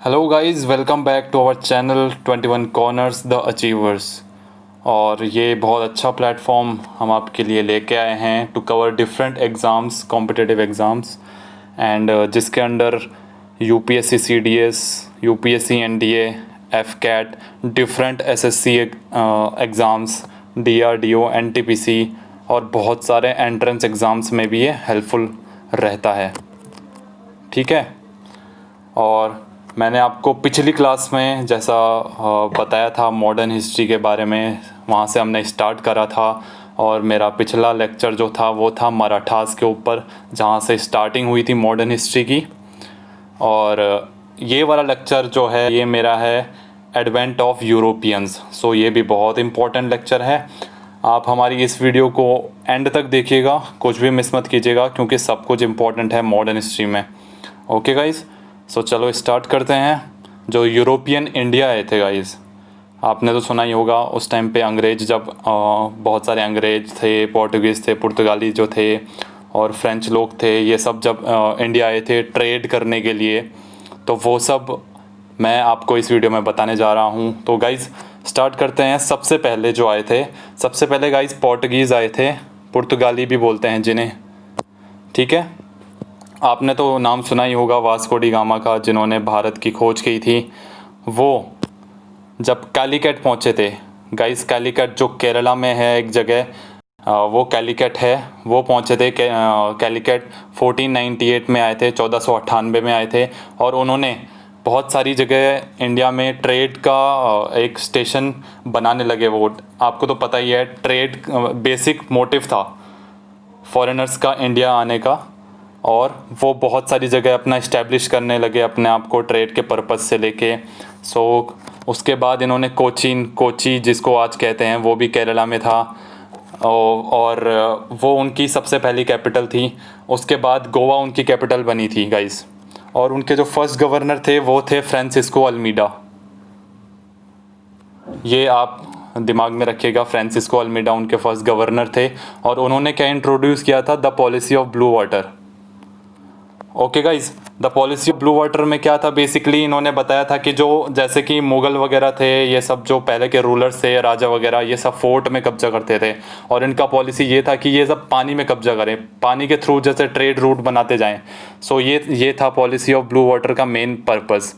Hello guys, welcome back to our channel 21 corners the achievers. और ये बहुत अच्छा प्लेटफॉर्म हम आपके लिए लेके आए हैं to cover different exams, competitive exams and जिसके under UPSC CDS, UPSC NDA, AFCAT, different SSC exams, DRDO, NTPC और बहुत सारे एंट्रेंस एग्ज़ाम्स में भी ये हेल्पफुल रहता है। ठीक है। और मैंने आपको पिछली क्लास में जैसा बताया था मॉडर्न हिस्ट्री के बारे में, वहाँ से हमने स्टार्ट करा था। और मेरा पिछला लेक्चर जो था वो था मराठास के ऊपर, जहाँ से स्टार्टिंग हुई थी मॉडर्न हिस्ट्री की। और ये वाला लेक्चर जो है ये मेरा है एडवेंट ऑफ यूरोपियंस। सो ये भी बहुत इम्पोर्टेंट लेक्चर है। आप हमारी इस वीडियो को एंड तक देखिएगा, कुछ भी मिस मत कीजिएगा, क्योंकि सब कुछ इम्पोर्टेंट है मॉडर्न हिस्ट्री में। ओके गाइज़, सो चलो स्टार्ट करते हैं। जो यूरोपियन इंडिया आए थे गाइज़, आपने तो सुना ही होगा। उस टाइम पे अंग्रेज़ जब बहुत सारे अंग्रेज़ थे, पोर्टुगीज़ थे, पुर्तगाली जो थे और फ्रेंच लोग थे, ये सब जब इंडिया आए थे ट्रेड करने के लिए, तो वो सब मैं आपको इस वीडियो में बताने जा रहा हूँ। तो गाइज़ स्टार्ट करते हैं। सबसे पहले जो आए थे, सबसे पहले गाइज़ पोर्टुगीज़ आए थे, पुर्तगाली भी बोलते हैं जिन्हें। ठीक है। आपने तो नाम सुना ही होगा वास्को डी गामा का, जिन्होंने भारत की खोज की थी। वो जब कैलीकट पहुँचे थे गाइस, कैलीकट जो केरला में है एक जगह, वो कैलीकट है, वो पहुँचे थे कैलीकट 1498 में आए थे, 1498 में आए थे। और उन्होंने बहुत सारी जगह इंडिया में ट्रेड का एक स्टेशन बनाने लगे। वो आपको तो पता ही है, ट्रेड बेसिक मोटिव था फॉरेनर्स का इंडिया आने का। और वो बहुत सारी जगह अपना इस्टेब्लिश करने लगे अपने आप को ट्रेड के पर्पज़ से लेके। सो उसके बाद इन्होंने कोची जिसको आज कहते हैं, वो भी केरला में था। और वो उनकी सबसे पहली कैपिटल थी। उसके बाद गोवा उनकी कैपिटल बनी थी गाइस। और उनके जो फर्स्ट गवर्नर थे वो थे फ्रांसिस्को अल्मीडा। ये आप दिमाग में रखिएगा, फ्रांसिस्को अल्मीडा उनके फर्स्ट गवर्नर थे। और उन्होंने क्या इंट्रोड्यूस किया था, the policy of blue water. Okay guys, the policy of blue water में क्या था, बेसिकली इन्होंने बताया था कि जो जैसे कि मुग़ल वगैरह थे, ये सब जो पहले के रूलर्स थे, राजा वगैरह, ये सब फोर्ट में कब्जा करते थे। और इनका पॉलिसी ये था कि ये सब पानी में कब्जा करें, पानी के थ्रू जैसे ट्रेड रूट बनाते जाएं। सो ये था पॉलिसी ऑफ ब्लू वाटर का मेन पर्पज़।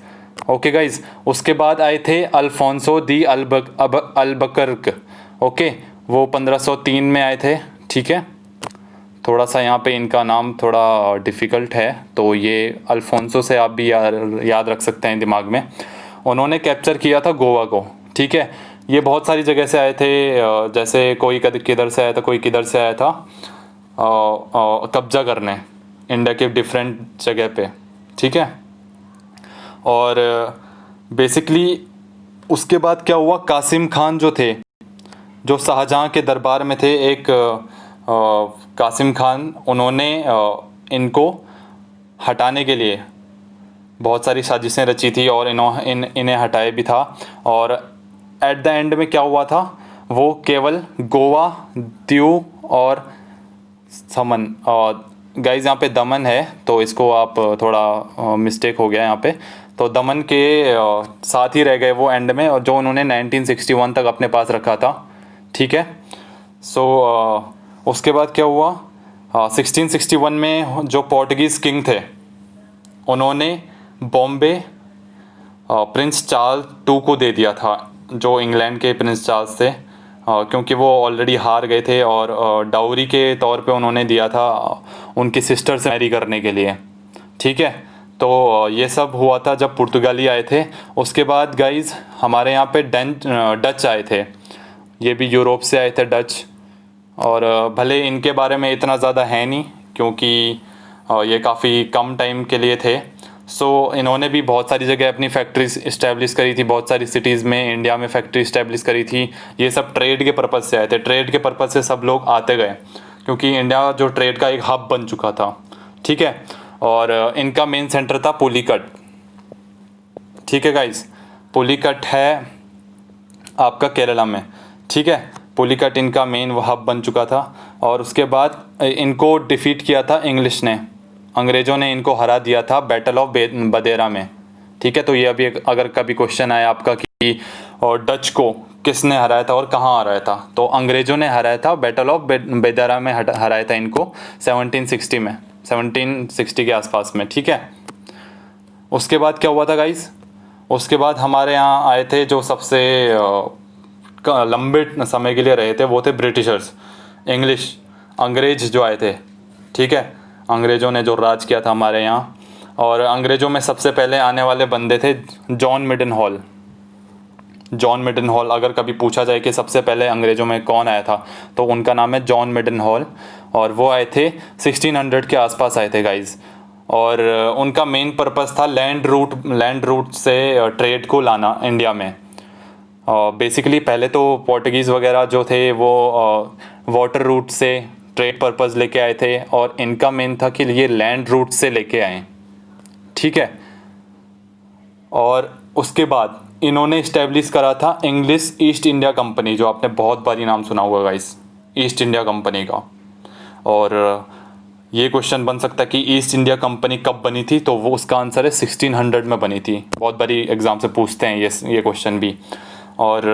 ओके गाइज, उसके बाद आए थे अल्फोंसो दी अल्बकर्क। ओके, वो 1503 में आए थे। ठीक है। थोड़ा सा यहाँ पे इनका नाम थोड़ा डिफ़िकल्ट है, तो ये अल्फोंसो से आप भी याद रख सकते हैं दिमाग में। उन्होंने कैप्चर किया था गोवा को। ठीक है। ये बहुत सारी जगह से आए थे, जैसे कोई किधर से आया था, कोई किधर से आया था कब्जा करने इंडिया के डिफरेंट जगह पे। ठीक है। और बेसिकली उसके बाद क्या हुआ, कासिम खान जो थे, जो शाहजहाँ के दरबार में थे, एक कासिम खान, उन्होंने इनको हटाने के लिए बहुत सारी साजिशें रची थी और इन्हें हटाए भी था। और एट द एंड में क्या हुआ था, वो केवल गोवा, दीव और समन, गाइज यहाँ पे दमन है तो इसको आप थोड़ा मिस्टेक हो गया यहाँ पे, तो दमन के साथ ही रह गए वो एंड में, और जो उन्होंने 1961 तक अपने पास रखा था। ठीक है। सो उसके बाद क्या हुआ, 1661 में जो पोर्टुगीज़ किंग थे, उन्होंने बॉम्बे प्रिंस चार्ल्स टू को दे दिया था, जो इंग्लैंड के प्रिंस चार्ल्स थे, क्योंकि वो ऑलरेडी हार गए थे। और डाउरी के तौर पे उन्होंने दिया था उनकी सिस्टर से मैरी करने के लिए। ठीक है। तो ये सब हुआ था जब पुर्तगाली आए थे। उसके बाद गाइज हमारे यहाँ पे डच आए थे। ये भी यूरोप से आए थे डच। और भले इनके बारे में इतना ज़्यादा है नहीं, क्योंकि ये काफ़ी कम टाइम के लिए थे। सो इन्होंने भी बहुत सारी जगह अपनी फैक्ट्रीज इस्टेब्लिश करी थी, बहुत सारी सिटीज़ में इंडिया में फैक्ट्री इस्टेब्लिश करी थी। ये सब ट्रेड के पर्पज़ से आए थे, ट्रेड के पर्पज़ से सब लोग आते गए, क्योंकि इंडिया जो ट्रेड का एक हब बन चुका था। ठीक है। और इनका मेन सेंटर था पुलिकट। ठीक है गाइज, पुलिकट है आपका केरला में। ठीक है। पुलिकट इनका मेन हब बन चुका था। और उसके बाद इनको डिफीट किया था इंग्लिश ने, अंग्रेज़ों ने इनको हरा दिया था बैटल ऑफ बदेरा में। ठीक है, तो ये अभी अगर कभी क्वेश्चन आया आपका कि और डच को किसने हराया था और कहाँ हराया था, तो अंग्रेज़ों ने हराया था, बैटल ऑफ बेदारा में हराया था इनको 1760 में, 1760 के आसपास में। ठीक है, उसके बाद क्या हुआ था गाइस, उसके बाद हमारे यहाँ आए थे जो सबसे लंबे समय के लिए रहे थे, वो थे ब्रिटिशर्स, इंग्लिश, अंग्रेज जो आए थे। ठीक है, अंग्रेज़ों ने जो राज किया था हमारे यहाँ, और अंग्रेज़ों में सबसे पहले आने वाले बंदे थे जॉन मिडन हॉल। जॉन मिडन हॉल, अगर कभी पूछा जाए कि सबसे पहले अंग्रेज़ों में कौन आया था, तो उनका नाम है जॉन मिडन हॉल, और वो आए थे 1600 के आसपास आए थे गाइज। और उनका मेन पर्पस था लैंड रूट से ट्रेड को लाना इंडिया में। बेसिकली पहले तो पोर्टुगीज़ वगैरह जो थे वो वाटर रूट से ट्रेड पर्पस लेके आए थे, और इनका मेन था कि ये लैंड रूट से लेके आए। ठीक है, और उसके बाद इन्होंने इस्टेब्लिश करा था इंग्लिश ईस्ट इंडिया कंपनी, जो आपने बहुत बारी नाम सुना होगा गाइस, ईस्ट इंडिया कंपनी का। और ये क्वेश्चन बन सकता है कि ईस्ट इंडिया कंपनी कब बनी थी, तो वो उसका आंसर है 1600 में बनी थी। बहुत बारी एग्ज़ाम से पूछते हैं ये क्वेश्चन भी। और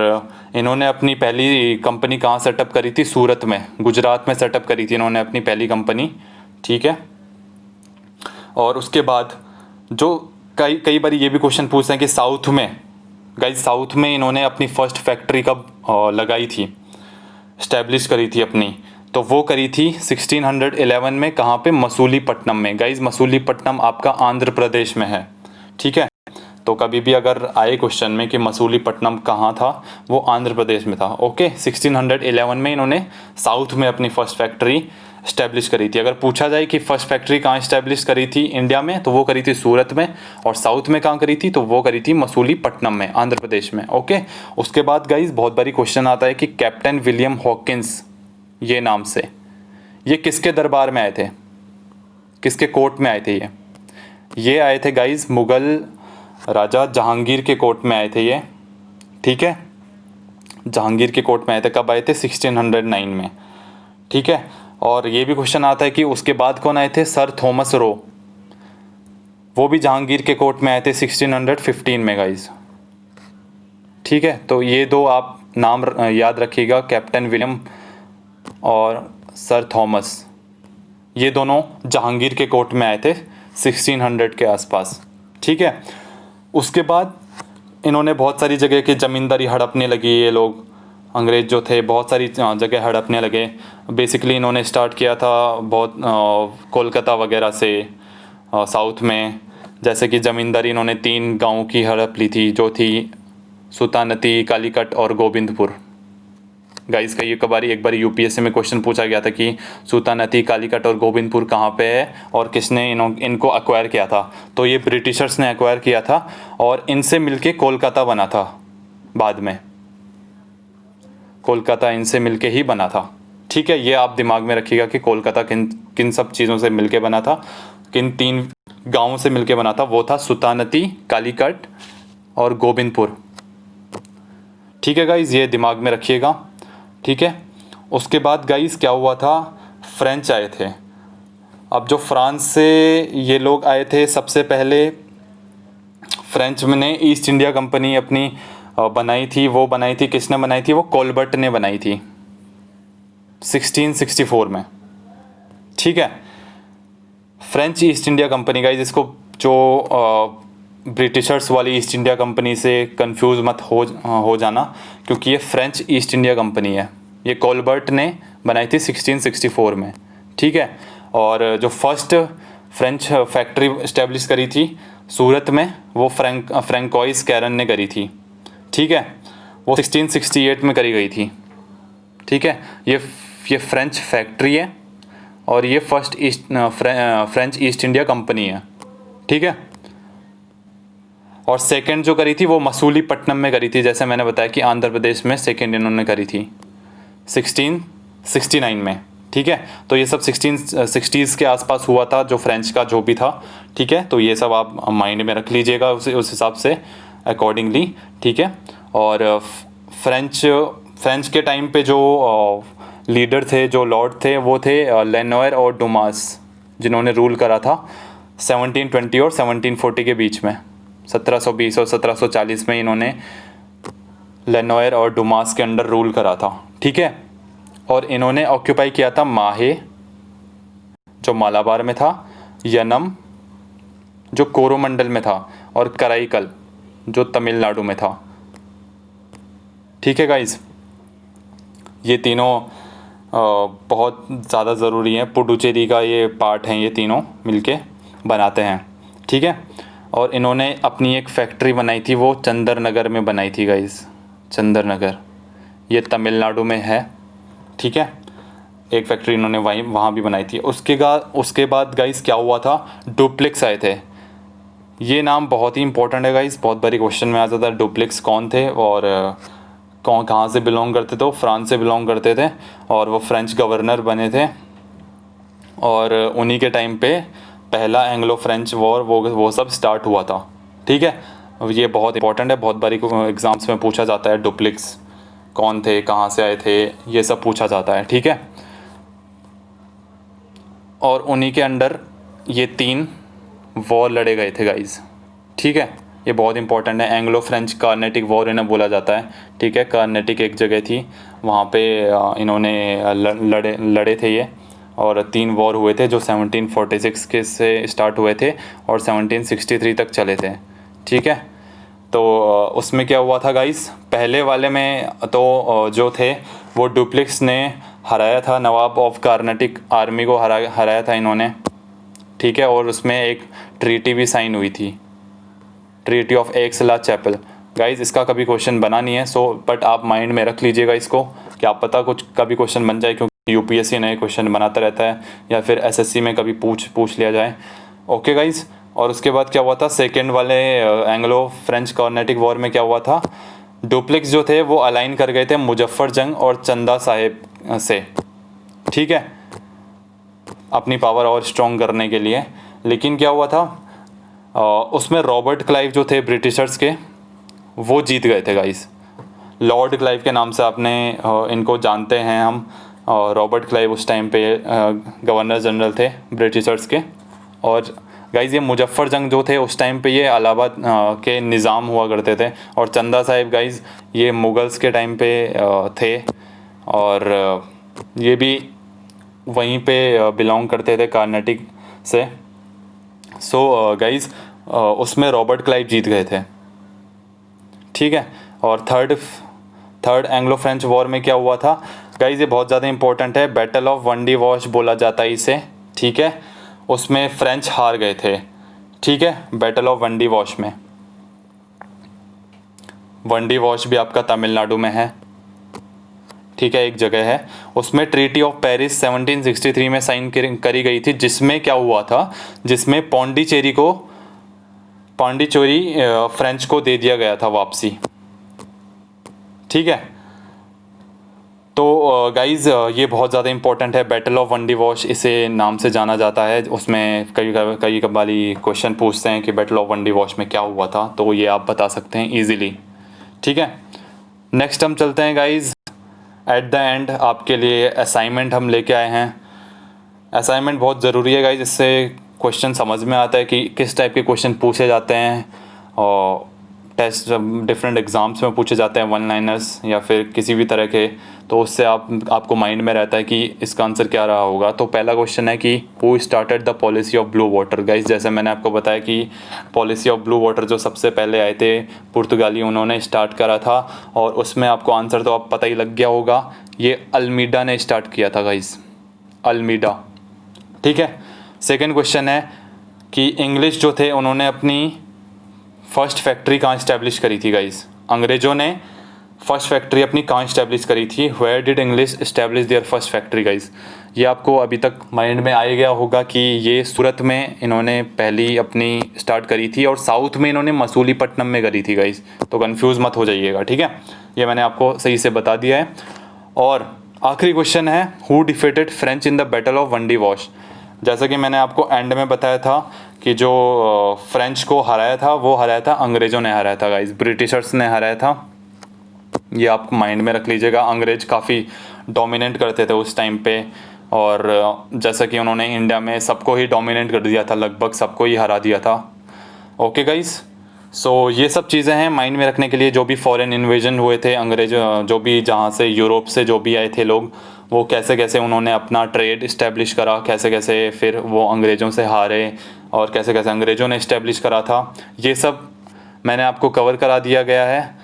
इन्होंने अपनी पहली कंपनी कहाँ सेटअप करी थी, सूरत में, गुजरात में सेटअप करी थी इन्होंने अपनी पहली कंपनी। ठीक है, और उसके बाद जो कई बार ये भी क्वेश्चन पूछते हैं कि साउथ में गाइस, साउथ में इन्होंने अपनी फर्स्ट फैक्ट्री कब लगाई थी, इस्टेब्लिश करी थी अपनी, तो वो करी थी 1611 में। कहाँ पे, मसूलीपट्टनम में गाइस। मसूलीपट्टनम आपका आंध्र प्रदेश में है। ठीक है, तो कभी भी अगर आए क्वेश्चन में कि मसूलीपट्टनम कहाँ था, वो आंध्र प्रदेश में था। ओके, 1611 में इन्होंने साउथ में अपनी फर्स्ट फैक्ट्री इस्टेब्लिश करी थी। अगर पूछा जाए कि फर्स्ट फैक्ट्री कहाँ इस्टेब्लिश करी थी इंडिया में, तो वो करी थी सूरत में, और साउथ में कहाँ करी थी, तो वो करी थी मसूलीपट्टनम में, आंध्र प्रदेश में। ओके, उसके बाद गाइज बहुत बारी क्वेश्चन आता है कि कैप्टन विलियम हॉकिंस, ये नाम से, ये किसके दरबार में आए थे, किसके कोर्ट में आए थे ये आए थे गाइज मुग़ल राजा जहांगीर के कोर्ट में आए थे ये। ठीक है, जहांगीर के कोर्ट में आए थे। कब आए थे, 1609 में। ठीक है, और ये भी क्वेश्चन आता है कि उसके बाद कौन आए थे, सर थॉमस रो, वो भी जहांगीर के कोर्ट में आए थे 1615 में गाइज। ठीक है, तो ये दो आप नाम याद रखिएगा, कैप्टन विलियम और सर थॉमस, ये दोनों जहांगीर के कोर्ट में आए थे 1600 के आसपास। ठीक है, उसके बाद इन्होंने बहुत सारी जगह की ज़मींदारी हड़पने लगी, ये लोग अंग्रेज़ जो थे बहुत सारी जगह हड़पने लगे। बेसिकली इन्होंने स्टार्ट किया था बहुत कोलकाता वगैरह से, साउथ में, जैसे कि ज़मींदारी इन्होंने 3 गाँव की हड़प ली थी, जो थी सुल्तानती, कालीकट और गोविंदपुर। गाइस का ये एक बार यूपीएससी में क्वेश्चन पूछा गया था कि सुल्तानती, कालीकट और गोविंदपुर कहाँ पे है और किसने इनको एक्वायर किया था, तो ये ब्रिटिशर्स ने एक्वायर किया था, और इनसे मिलके कोलकाता बना था। बाद में कोलकाता इनसे मिलके ही बना था। ठीक है, ये आप दिमाग में रखिएगा कि कोलकाता किन सब चीज़ों से मिलके बना था, किन 3 गाँवों से मिलके बना था। वो था सुल्तानती, कालीकट और गोविंदपुर। ठीक है गाइज, ये दिमाग में रखिएगा। ठीक है, उसके बाद गाइस क्या हुआ था, फ्रेंच आए थे। अब जो फ्रांस से ये लोग आए थे, सबसे पहले फ्रेंच ने ईस्ट इंडिया कंपनी अपनी बनाई थी। वो बनाई थी, किसने बनाई थी, वो कोलबर्ट ने बनाई थी 1664 में। ठीक है, French east India company guys, इसको जो ब्रिटिशर्स वाली ईस्ट इंडिया कंपनी से कंफ्यूज मत हो जाना, क्योंकि ये फ्रेंच ईस्ट इंडिया कंपनी है। ये कोलबर्ट ने बनाई थी 1664 में। ठीक है, और जो फर्स्ट फ्रेंच फैक्ट्री इस्टेब्लिश करी थी सूरत में, वो फ्रैंकोइस कैरन ने करी थी। ठीक है, वो 1668 में करी गई थी। ठीक है, ये फ्रेंच फैक्ट्री है, और ये first French east India company है। ठीक है, और सेकंड जो करी थी वो मसूलीपट्टनम में करी थी, जैसे मैंने बताया कि आंध्र प्रदेश में सेकंड इन्होंने करी थी 1669 में। ठीक है, तो ये सब 1660s के आसपास हुआ था, जो फ्रेंच का जो भी था। ठीक है, तो ये सब आप माइंड में रख लीजिएगा उस हिसाब से अकॉर्डिंगली। ठीक है, और फ्रेंच के टाइम पे जो लीडर थे, जो लॉर्ड थे, वो थे लेनोयर और डुमास, जिन्होंने रूल करा था 1720 और 1740 के बीच में। 1720 और 1740 में इन्होंने लेनोयर और डुमास के अंडर रूल करा था, ठीक है। और इन्होंने ऑक्यूपाई किया था माहे जो मालाबार में था, यनम जो कोरोमंडल में था, और कराईकल जो तमिलनाडु में था, ठीक है गाइज। ये तीनों बहुत ज़्यादा ज़रूरी हैं, पुडुचेरी का ये पार्ट हैं, ये तीनों मिलके बनाते हैं, ठीक है। और इन्होंने अपनी एक फैक्ट्री बनाई थी, वो चंदर नगर में बनाई थी गाइज, चंदर नगर, ये तमिलनाडु में है, ठीक है। एक फैक्ट्री इन्होंने वहाँ भी बनाई थी। उसके बाद गाइज क्या हुआ था, डुप्लेक्स आए थे। ये नाम बहुत ही इंपॉर्टेंट है गाइज, बहुत बड़ी क्वेश्चन में आ जाता है। डुप्लेक्स कौन थे और कहाँ से बिलोंग करते थे? वो फ्रांस से बिलोंग करते थे और वो फ्रेंच गवर्नर बने थे, और उन्हीं के टाइम पे पहला एंग्लो फ्रेंच वॉर वो सब स्टार्ट हुआ था, ठीक है। ये बहुत इंपॉर्टेंट है, बहुत बारी एग्ज़ाम्स में पूछा जाता है, डुप्लेक्स कौन थे, कहाँ से आए थे, ये सब पूछा जाता है, ठीक है। और उन्हीं के अंडर ये 3 वॉर लड़े गए थे गाइज, ठीक है। ये बहुत इंपॉर्टेंट है। एंग्लो फ्रेंच कार्नेटिक वॉर इन्हें बोला जाता है, ठीक है। कार्नेटिक एक जगह थी, वहाँ पे इन्होंने लड़े थे ये, और 3 वॉर हुए थे जो 1746 के से स्टार्ट हुए थे और 1763 तक चले थे, ठीक है। तो उसमें क्या हुआ था गाइस, पहले वाले में तो जो थे वो डुप्लेक्स ने हराया था, नवाब ऑफ कार्नेटिक आर्मी को हराया था इन्होंने, ठीक है। और उसमें एक ट्रीटी भी साइन हुई थी, ट्रीटी ऑफ एक्स-ला चैपल। गाइज इसका कभी क्वेश्चन बना नहीं है, बट आप माइंड में रख लीजिएगा इसको, क्या पता कुछ कभी क्वेश्चन बन जाए, क्योंकि यूपीएससी नए क्वेश्चन बनाता रहता है, या फिर एसएससी में कभी पूछ लिया जाए, ओके गाइज। और उसके बाद क्या हुआ था, सेकेंड वाले एंग्लो फ्रेंच कार्नेटिक वॉर में क्या हुआ था, डुप्लेक्स जो थे वो अलाइन कर गए थे मुजफ्फर जंग और चंदा साहेब से, ठीक है, अपनी पावर और स्ट्रॉन्ग करने के लिए। लेकिन क्या हुआ था, उसमें रॉबर्ट क्लाइव जो थे ब्रिटिशर्स के, वो जीत गए थे गाइस। लॉर्ड क्लाइव के नाम से आपने इनको जानते हैं हम। रॉबर्ट क्लाइव उस टाइम पे गवर्नर जनरल थे ब्रिटिशर्स के। और गाइस ये मुजफ्फर जंग जो थे उस टाइम पे ये इलाहाबाद के निज़ाम हुआ करते थे। और चंदा साहिब गाइस ये मुग़ल्स के टाइम पे थे, और ये भी वहीं पे बिलोंग करते थे कार्नेटिक से। सो गाइस उसमें रॉबर्ट क्लाइव जीत गए थे, ठीक है। और थर्ड एंग्लो फ्रेंच वॉर में क्या हुआ था गाइस, ये बहुत ज़्यादा इंपॉर्टेंट है, बैटल ऑफ वंडी वॉश बोला जाता है इसे, ठीक है। उसमें फ्रेंच हार गए थे, ठीक है, बैटल ऑफ वंडी वॉश में। वंडी वॉश भी आपका तमिलनाडु में है, ठीक है, एक जगह है। उसमें ट्रीटी ऑफ पेरिस 1763 में साइन करी गई थी, जिसमें क्या हुआ था, जिसमें पौंडीचेरी फ्रेंच को दे दिया गया था वापसी, ठीक है। तो गाइज ये बहुत ज़्यादा इंपॉर्टेंट है, बैटल ऑफ वंडी वॉश इसे नाम से जाना जाता है। उसमें कई कबाली क्वेश्चन पूछते हैं कि बैटल ऑफ वंडी वॉश में क्या हुआ था, तो ये आप बता सकते हैं इजीली, ठीक है। नेक्स्ट हम चलते हैं गाइज, एट द एंड आपके लिए असाइनमेंट हम लेके आए हैं। असाइनमेंट बहुत ज़रूरी है गाइज, इससे क्वेश्चन समझ में आता है कि किस टाइप के क्वेश्चन पूछे जाते हैं, और टेस्ट डिफरेंट एग्ज़ाम्स में पूछे जाते हैं, वन लाइनर्स या फिर किसी भी तरह के, तो उससे आपको माइंड में रहता है कि इसका आंसर क्या रहा होगा। तो पहला क्वेश्चन है कि who started the policy of blue water. Guys जैसे मैंने आपको बताया कि पॉलिसी ऑफ ब्लू वाटर जो सबसे पहले आए थे पुर्तगाली, उन्होंने स्टार्ट करा था, और उसमें आपको आंसर तो आप पता ही लग गया होगा, ये अल्मीडा ने स्टार्ट किया था गाइज, अल्मीडा, ठीक है। सेकेंड क्वेश्चन है कि इंग्लिश जो थे उन्होंने अपनी फर्स्ट फैक्ट्री कहाँ इस्टेब्लिश करी थी गाइज, अंग्रेज़ों ने फर्स्ट फैक्ट्री अपनी कहाँ इस्टेब्लिश करी थी, where did English establish their first factory guys. ये आपको अभी तक माइंड में आ गया होगा कि ये सूरत में इन्होंने पहली अपनी स्टार्ट करी थी, और साउथ में इन्होंने मसूलीपट्टनम में करी थी गाइज, तो कंफ्यूज मत हो जाइएगा, ठीक है। ये मैंने आपको सही से बता दिया है। और आखिरी क्वेश्चन है, who defeated French in the battle of Wandiwash. जैसा कि मैंने आपको एंड में बताया था कि जो फ्रेंच को हराया था वो हराया था अंग्रेज़ों ने हराया था गाइज, ब्रिटिशर्स ने हराया था। ये आप माइंड में रख लीजिएगा। अंग्रेज काफ़ी डोमिनेट करते थे उस टाइम पे, और जैसा कि उन्होंने इंडिया में सबको ही डोमिनेट कर दिया था, लगभग सबको ही हरा दिया था, ओके गाइज। सो ये सब चीज़ें हैं माइंड में रखने के लिए। जो भी फॉरेन इन्वेजन हुए थे अंग्रेज, जो भी जहाँ से यूरोप से जो भी आए थे लोग, वो कैसे कैसे उन्होंने अपना ट्रेड इस्टेब्लिश करा, कैसे कैसे फिर वो अंग्रेज़ों से हारे, और कैसे कैसे अंग्रेज़ों ने इस्टेब्लिश करा था, ये सब मैंने आपको कवर करा दिया गया है।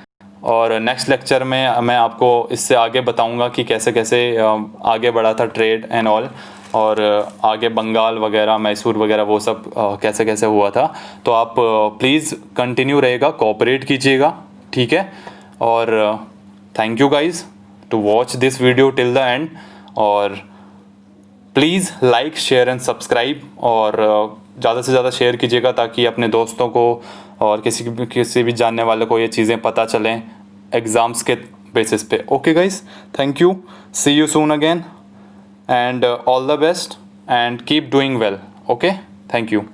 और नेक्स्ट लेक्चर में मैं आपको इससे आगे बताऊंगा कि कैसे कैसे आगे बढ़ा था ट्रेड एंड ऑल, और आगे बंगाल वगैरह, मैसूर वगैरह, वो सब कैसे कैसे हुआ था। तो आप प्लीज़ कंटिन्यू रहेगा, कोऑपरेट कीजिएगा, ठीक है। और thank you guys to watch this video till the end. और please like, share and subscribe, और ज़्यादा से ज़्यादा शेयर कीजिएगा ताकि अपने दोस्तों को और किसी भी जानने वाले को ये चीज़ें पता चलें एग्ज़ाम्स के बेसिस पे। Okay guys, thank you, see you soon again, and all the best and keep doing well. Okay, thank you.